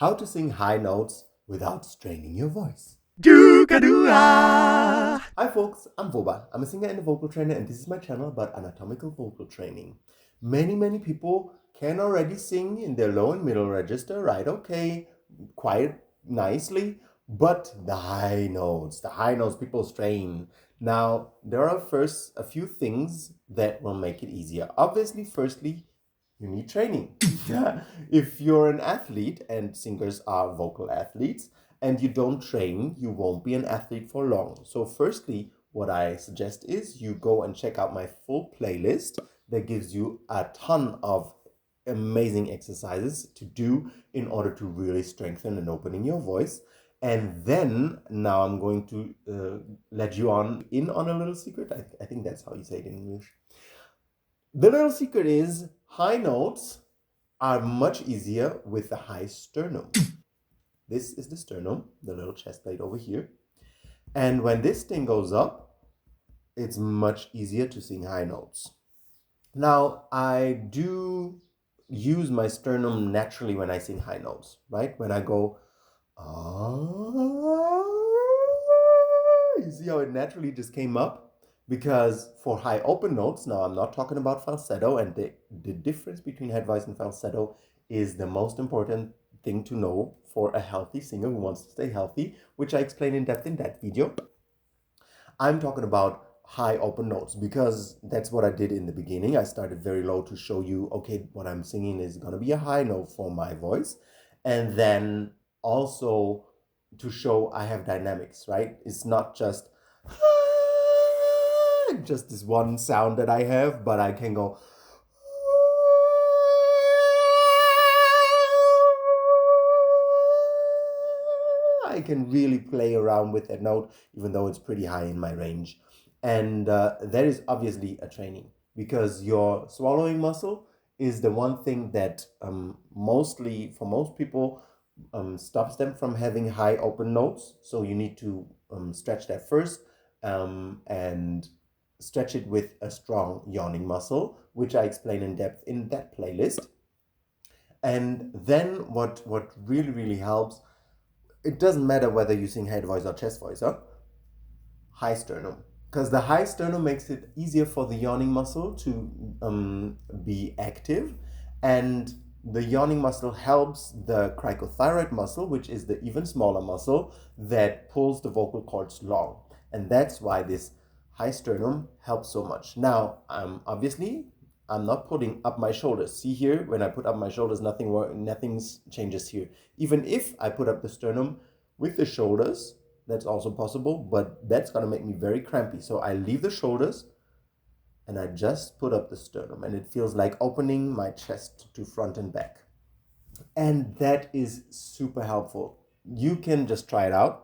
How to sing high notes without straining your voice. Hi folks, I'm Voba. I'm a singer and a vocal trainer, and this is my channel about anatomical vocal training. Many people can already sing in their low and middle register, right? Okay, quite nicely, but the high notes people strain. Now, there are first a few things that will make it easier. Obviously, firstly, you need training. If you're an athlete, and singers are vocal athletes, and you don't train, you won't be an athlete for long. So firstly, what I suggest is you go and check out my full playlist that gives you a ton of amazing exercises to do in order to really strengthen and opening your voice. And then now I'm going to let you in on a little secret. I think that's how you say it in English. The little secret is high notes are much easier with the high sternum. This is the sternum, the little chest plate over here. And when this thing goes up, it's much easier to sing high notes. Now, I do use my sternum naturally when I sing high notes, right? When I go, you see how it naturally just came up? Because for high open notes, now I'm not talking about falsetto, and the difference between head voice and falsetto is the most important thing to know for a healthy singer who wants to stay healthy, which I explain in depth in that video. I'm talking about high open notes because that's what I did in the beginning. I started very low to show you, okay, what I'm singing is going to be a high note for my voice. And then also to show I have dynamics, right? It's not just this one sound that I have, but I can go. I can really play around with that note, even though it's pretty high in my range. And that is obviously a training, because your swallowing muscle is the one thing that mostly, for most people, stops them from having high open notes. So you need to stretch that first and stretch it with a strong yawning muscle, which I explain in depth in that playlist. And then what really helps, it doesn't matter whether you sing head voice or chest voice, high sternum. Because the high sternum makes it easier for the yawning muscle to be active. And the yawning muscle helps the cricothyroid muscle, which is the even smaller muscle that pulls the vocal cords long. And that's why this high sternum helps so much. Now, obviously, I'm not putting up my shoulders. See here, when I put up my shoulders, nothing changes here. Even if I put up the sternum with the shoulders, that's also possible, but that's going to make me very crampy. So I leave the shoulders and I just put up the sternum, and it feels like opening my chest to front and back. And that is super helpful. You can just try it out.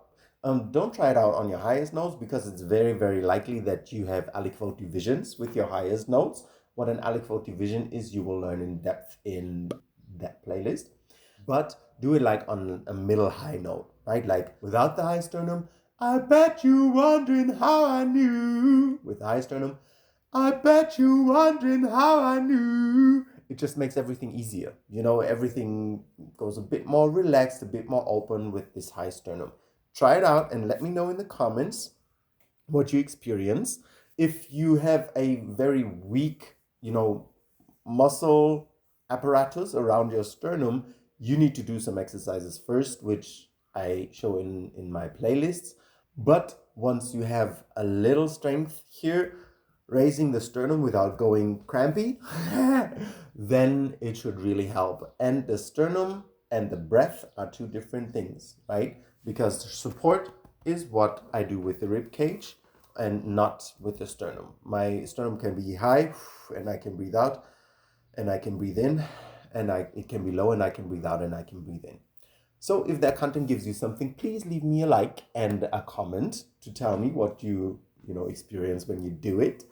Don't try it out on your highest notes, because it's very likely that you have aliquot divisions with your highest notes. What an aliquot division is, you will learn in depth in that playlist. But do it like on a middle high note, right? Like without the high sternum, I bet you wondering how I knew. With the high sternum, I bet you wondering how I knew. It just makes everything easier. You know, everything goes a bit more relaxed, a bit more open with this high sternum. Try it out and let me know in the comments what you experience. If you have a very weak, muscle apparatus around your sternum, you need to do some exercises first, which I show in my playlists. But once you have a little strength here, raising the sternum without going crampy, then it should really help. And the sternum and the breath are two different things, right? Because support is what I do with the rib cage and not with the sternum. My sternum can be high and I can breathe out, and I can breathe in, and it can be low and I can breathe out and I can breathe in. So if that content gives you something, please leave me a like and a comment to tell me what you experience when you do it.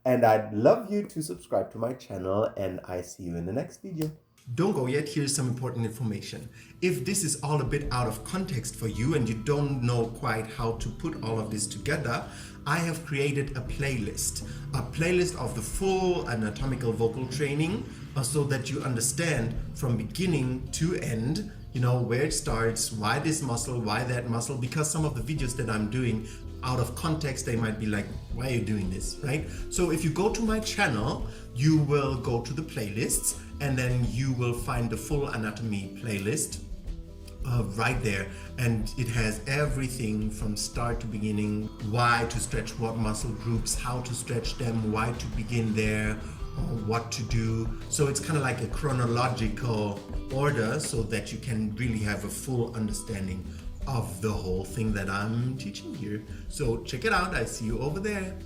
And I'd love you to subscribe to my channel, and I see you in the next video. Don't go yet, here's some important information. If this is all a bit out of context for you and you don't know quite how to put all of this together, I have created a playlist of the full anatomical vocal training, so that you understand from beginning to end you know, where it starts, why this muscle, why that muscle, because some of the videos that I'm doing out of context, they might be like, why are you doing this, right? So if you go to my channel, you will go to the playlists, and then you will find the full anatomy playlist right there, and it has everything from start to beginning, why to stretch what muscle groups, how to stretch them, why to begin there, what to do. So it's kind of like a chronological order so that you can really have a full understanding of the whole thing that I'm teaching here. So check it out. I see you over there.